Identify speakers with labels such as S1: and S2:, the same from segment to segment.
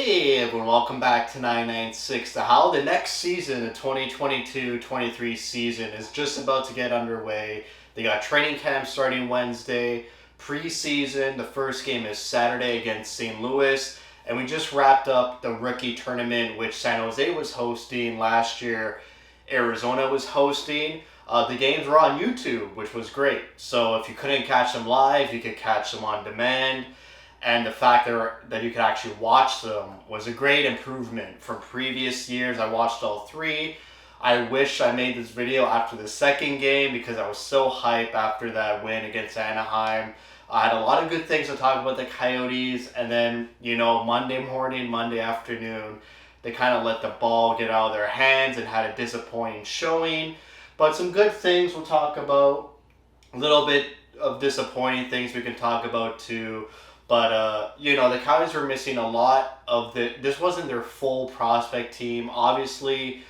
S1: Hey everyone, welcome back to 996 The Howl. The next season, the 2022-23 season, is just about to get underway. They got training camp starting Wednesday, preseason. The first game is Saturday against St. Louis, and we just wrapped up the rookie tournament, which San Jose was hosting last year. Arizona was hosting. The games were on YouTube, which was great. So if you couldn't catch them live, you could catch them on demand. And the fact that you could actually watch them was a great improvement from previous years. I watched all three. I wish I made this video after the second game because I was so hyped after that win against Anaheim. I had a lot of good things to talk about the Coyotes, and then, Monday morning, Monday afternoon, they kind of let the ball get out of their hands and had a disappointing showing. But some good things we'll talk about. A little bit of disappointing things we can talk about too. But, the Coyotes were missing a lot of this wasn't their full prospect team. Obviously,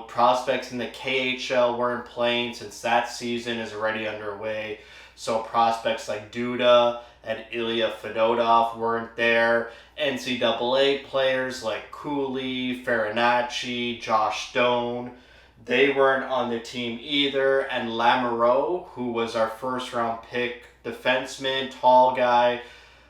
S1: prospects in the KHL weren't playing since that season is already underway. So prospects like Duda and Ilya Fedotov weren't there. NCAA players like Cooley, Farinacci, Josh Stone, they weren't on the team either. And Lamoureux, who was our first round pick defenseman, tall guy,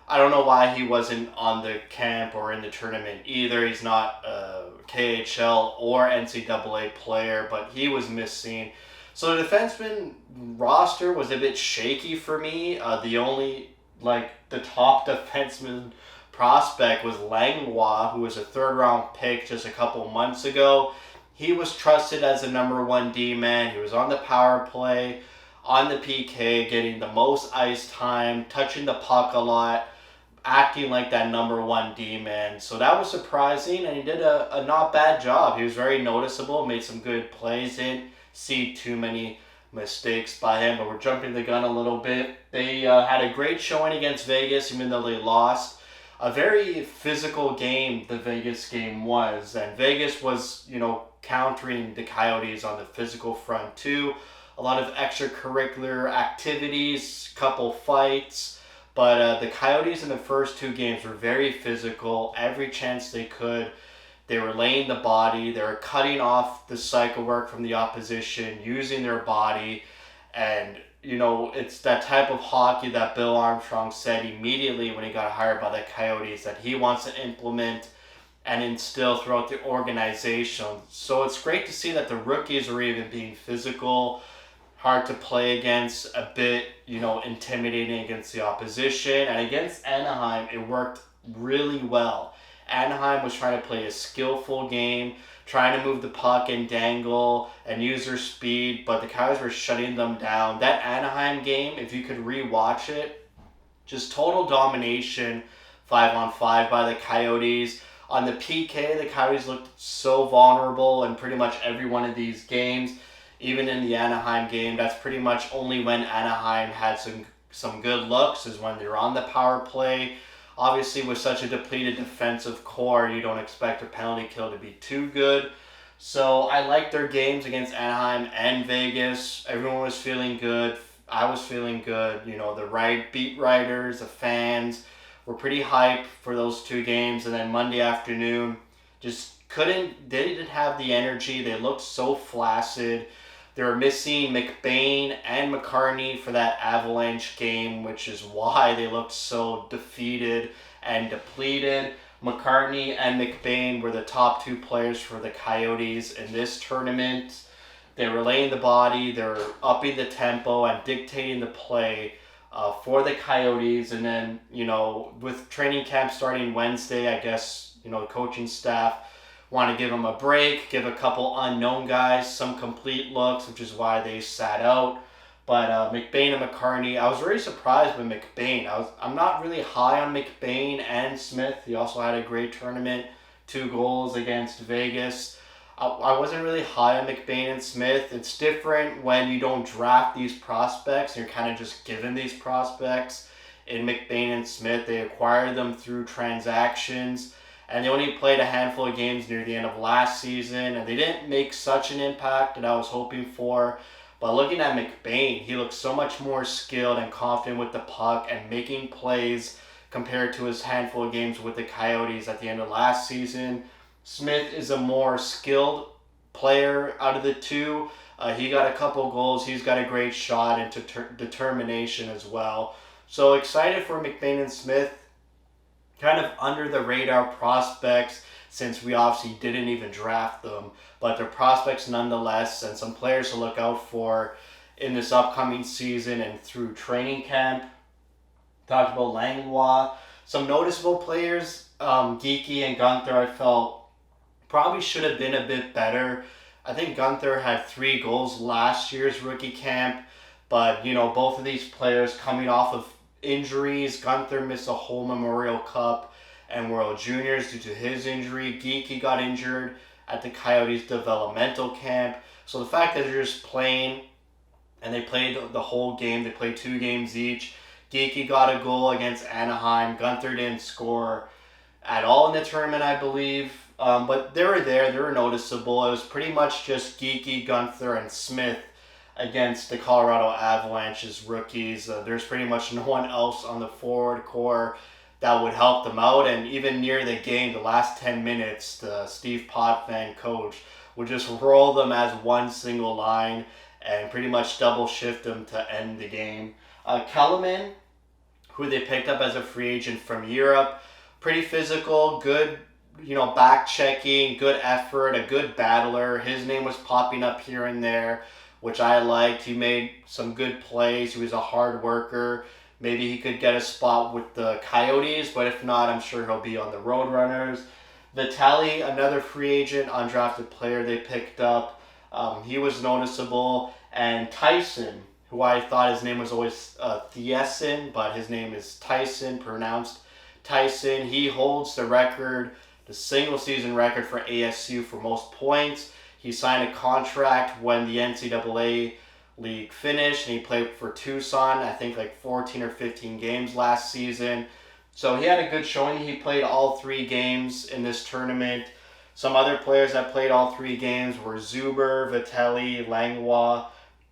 S1: I don't know why he wasn't on the camp or in the tournament either. He's not a KHL or NCAA player, but he was missing. So the defenseman roster was a bit shaky for me. The top defenseman prospect was Langlois, who was a third-round pick just a couple months ago. He was trusted as a number one D-man. He was on the power play, on the PK, getting the most ice time, touching the puck a lot, acting like that number one D-man. So that was surprising, and he did a not bad job. He was very noticeable, made some good plays. Didn't see too many mistakes by him, but we're jumping the gun a little bit. They had a great showing against Vegas, even though they lost. A very physical game the Vegas game was, and Vegas was, countering the Coyotes on the physical front too. A lot of extracurricular activities, couple fights. But the Coyotes in the first two games were very physical. Every chance they could, they were laying the body. They were cutting off the cycle work from the opposition, using their body. And, it's that type of hockey that Bill Armstrong said immediately when he got hired by the Coyotes that he wants to implement and instill throughout the organization. So it's great to see that the rookies are even being physical, hard to play against, a bit, intimidating against the opposition. And against Anaheim, it worked really well. Anaheim was trying to play a skillful game, trying to move the puck and dangle and use their speed, but the Coyotes were shutting them down. That Anaheim game, if you could re-watch it, just total domination, 5-on-5 by the Coyotes. On the PK, the Coyotes looked so vulnerable in pretty much every one of these games. Even in the Anaheim game, that's pretty much only when Anaheim had some good looks, is when they were on the power play. Obviously, with such a depleted defensive core, you don't expect a penalty kill to be too good. So I liked their games against Anaheim and Vegas. Everyone was feeling good. I was feeling good. The beat writers, the fans were pretty hyped for those two games. And then Monday afternoon, they didn't have the energy. They looked so flaccid. They were missing McBain and McCartney for that Avalanche game, which is why they looked so defeated and depleted. McCartney and McBain were the top two players for the Coyotes in this tournament. They were laying the body, they were upping the tempo and dictating the play for the Coyotes. And then, with training camp starting Wednesday, I guess, the coaching staff want to give them a break, give a couple unknown guys some complete looks, which is why they sat out. But McBain and McCartney, I was very surprised with McBain. I'm not really high on McBain and Smith. He also had a great tournament, 2 goals against Vegas. I wasn't really high on McBain and Smith. It's different when you don't draft these prospects and you're kind of just given these prospects. In McBain and Smith, they acquired them through transactions. And they only played a handful of games near the end of last season, and they didn't make such an impact that I was hoping for. But looking at McBain, he looks so much more skilled and confident with the puck and making plays compared to his handful of games with the Coyotes at the end of last season. Smith is a more skilled player out of the two. He got a couple goals. He's got a great shot and determination as well. So excited for McBain and Smith. Kind of under the radar prospects since we obviously didn't even draft them. But they're prospects nonetheless, and some players to look out for in this upcoming season and through training camp. Talked about Langlois. Some noticeable players, Geeky and Gunther, I felt probably should have been a bit better. I think Gunther had 3 goals last year's rookie camp, but both of these players coming off of injuries. Gunther missed a whole Memorial Cup and World Juniors due to his injury. Geeky got injured at the Coyotes developmental camp. So the fact that they're just playing, and they played the whole game, they played 2 games each. Geeky got a goal against Anaheim. Gunther didn't score at all in the tournament, I believe. But they were there. They were noticeable. It was pretty much just Geeky, Gunther, and Smith against the Colorado Avalanche's rookies. There's pretty much no one else on the forward core that would help them out. And even near the game, the last 10 minutes, the Steve Potvin coach would just roll them as one single line and pretty much double shift them to end the game. Kellerman, who they picked up as a free agent from Europe, pretty physical, good, back checking, good effort, a good battler. His name was popping up here and there, which I liked. He made some good plays. He was a hard worker. Maybe he could get a spot with the Coyotes, but if not, I'm sure he'll be on the Roadrunners. Vitali, another free agent, undrafted player they picked up. He was noticeable. And Tyson, who I thought his name was always Thiessen, but his name is Tyson, pronounced Tyson. He holds the record, the single season record for ASU for most points. He signed a contract when the NCAA league finished, and he played for Tucson, I think like 14 or 15 games last season. So he had a good showing. He played all 3 games in this tournament. Some other players that played all 3 games were Zuber, Vitali, Langlois,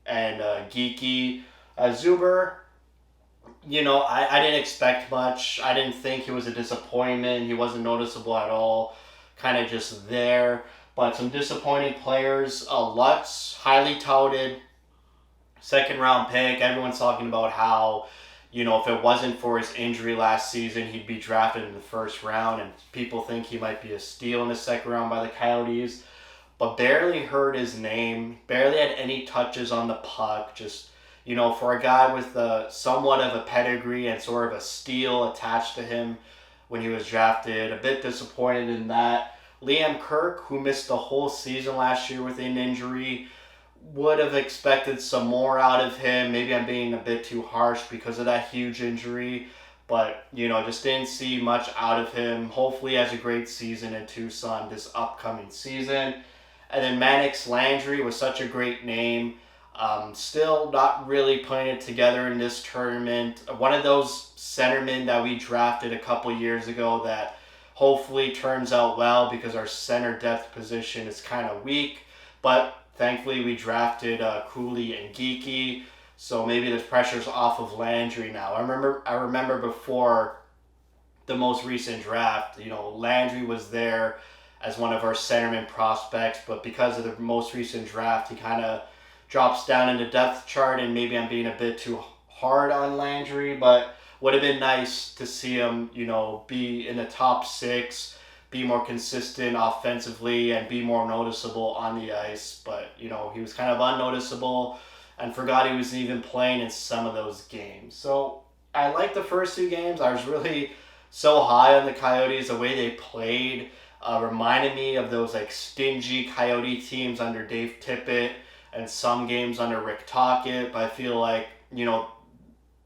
S1: and Geeky. Zuber, I didn't expect much. I didn't think he was a disappointment. He wasn't noticeable at all. Kind of just there. But some disappointing players. Lutz, highly touted, 2nd round pick. Everyone's talking about how, if it wasn't for his injury last season, he'd be drafted in the 1st round. And people think he might be a steal in the 2nd round by the Coyotes. But barely heard his name, barely had any touches on the puck. Just, for a guy with somewhat of a pedigree and sort of a steal attached to him when he was drafted, a bit disappointed in that. Liam Kirk, who missed the whole season last year with an injury, would have expected some more out of him. Maybe I'm being a bit too harsh because of that huge injury. But, just didn't see much out of him. Hopefully he has a great season in Tucson this upcoming season. And then Mannix Landry was such a great name. Still not really putting it together in this tournament. One of those centermen that we drafted a couple years ago that hopefully turns out well because our center depth position is kind of weak. But thankfully we drafted Cooley and Geeky. So maybe the pressure's off of Landry now. I remember before the most recent draft, Landry was there as one of our centerman prospects, but because of the most recent draft, he kind of drops down in the depth chart, and maybe I'm being a bit too hard on Landry, but would have been nice to see him, be in the top 6, be more consistent offensively, and be more noticeable on the ice. But, he was kind of unnoticeable and forgot he was even playing in some of those games. So I liked the first 2 games. I was really so high on the Coyotes, the way they played. Reminded me of those stingy Coyote teams under Dave Tippett and some games under Rick Tocchet. But I feel like,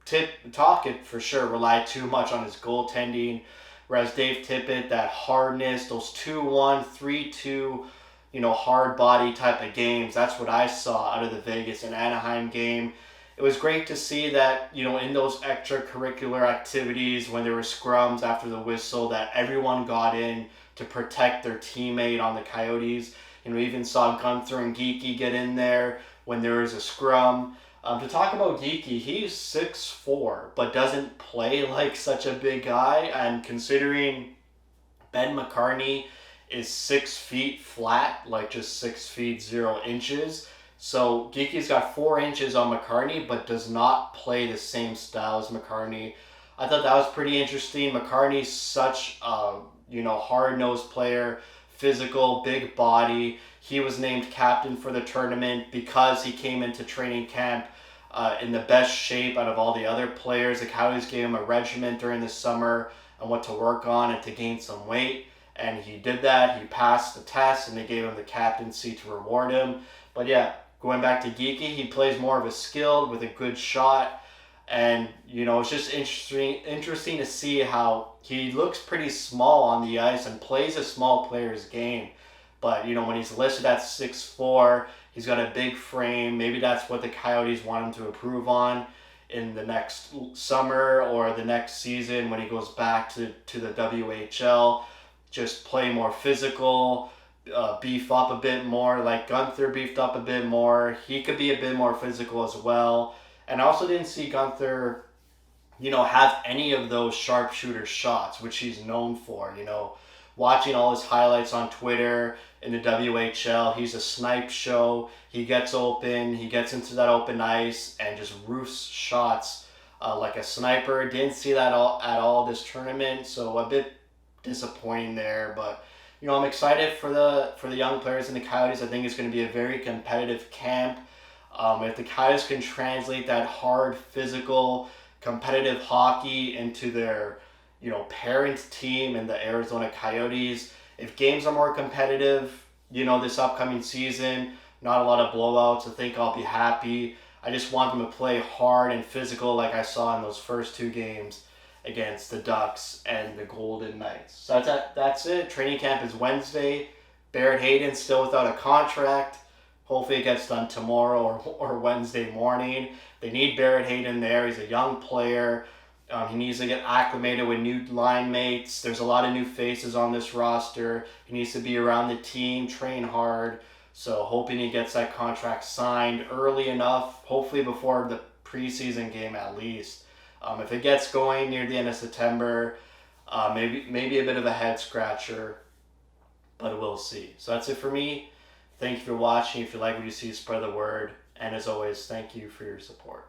S1: Tocchet for sure relied too much on his goaltending, whereas Dave Tippett, that hardness, those 2-1, 3-2, hard body type of games, that's what I saw out of the Vegas and Anaheim game. It was great to see that, in those extracurricular activities, when there were scrums after the whistle, that everyone got in to protect their teammate on the Coyotes. We even saw Gunther and Geeky get in there when there was a scrum. To talk about Geeky, he's 6'4", but doesn't play like such a big guy. And considering Ben McCartney is 6 feet flat, like just 6 feet 0 inches. So Geeky's got 4 inches on McCartney, but does not play the same style as McCartney. I thought that was pretty interesting. McCartney's such a hard nosed player, physical, big body. He was named captain for the tournament because he came into training camp in the best shape out of all the other players. The Coyotes gave him a regimen during the summer on what to work on and to gain some weight. And he did that. He passed the test, and they gave him the captaincy to reward him. But yeah, going back to Geeky, he plays more of a skilled with a good shot. And, it's just interesting to see how he looks pretty small on the ice and plays a small player's game. But, when he's listed at 6'4", he's got a big frame. Maybe that's what the Coyotes want him to improve on in the next summer or the next season when he goes back to the WHL. Just play more physical, beef up a bit more, like Gunther beefed up a bit more. He could be a bit more physical as well. And I also didn't see Gunther, have any of those sharpshooter shots, which he's known for. Watching all his highlights on Twitter in the WHL, he's a snipe show. He gets open, he gets into that open ice and just roofs shots like a sniper. Didn't see that at all this tournament, so a bit disappointing there. But I'm excited for the young players in the Coyotes. I think it's going to be a very competitive camp. If the Coyotes can translate that hard, physical, competitive hockey into their parent team in the Arizona Coyotes, if games are more competitive, this upcoming season, not a lot of blowouts, I think I'll be happy. I just want them to play hard and physical like I saw in those first two games against the Ducks and the Golden Knights. So that's it. Training camp is Wednesday. Barrett Hayden's still without a contract. Hopefully it gets done tomorrow or Wednesday morning. They need Barrett Hayden there. He's a young player. He needs to get acclimated with new line mates. There's a lot of new faces on this roster. He needs to be around the team, train hard. So hoping he gets that contract signed early enough, hopefully before the preseason game at least. If it gets going near the end of September, maybe a bit of a head scratcher, but we'll see. So that's it for me. Thank you for watching. If you like what you see, spread the word. And as always, thank you for your support.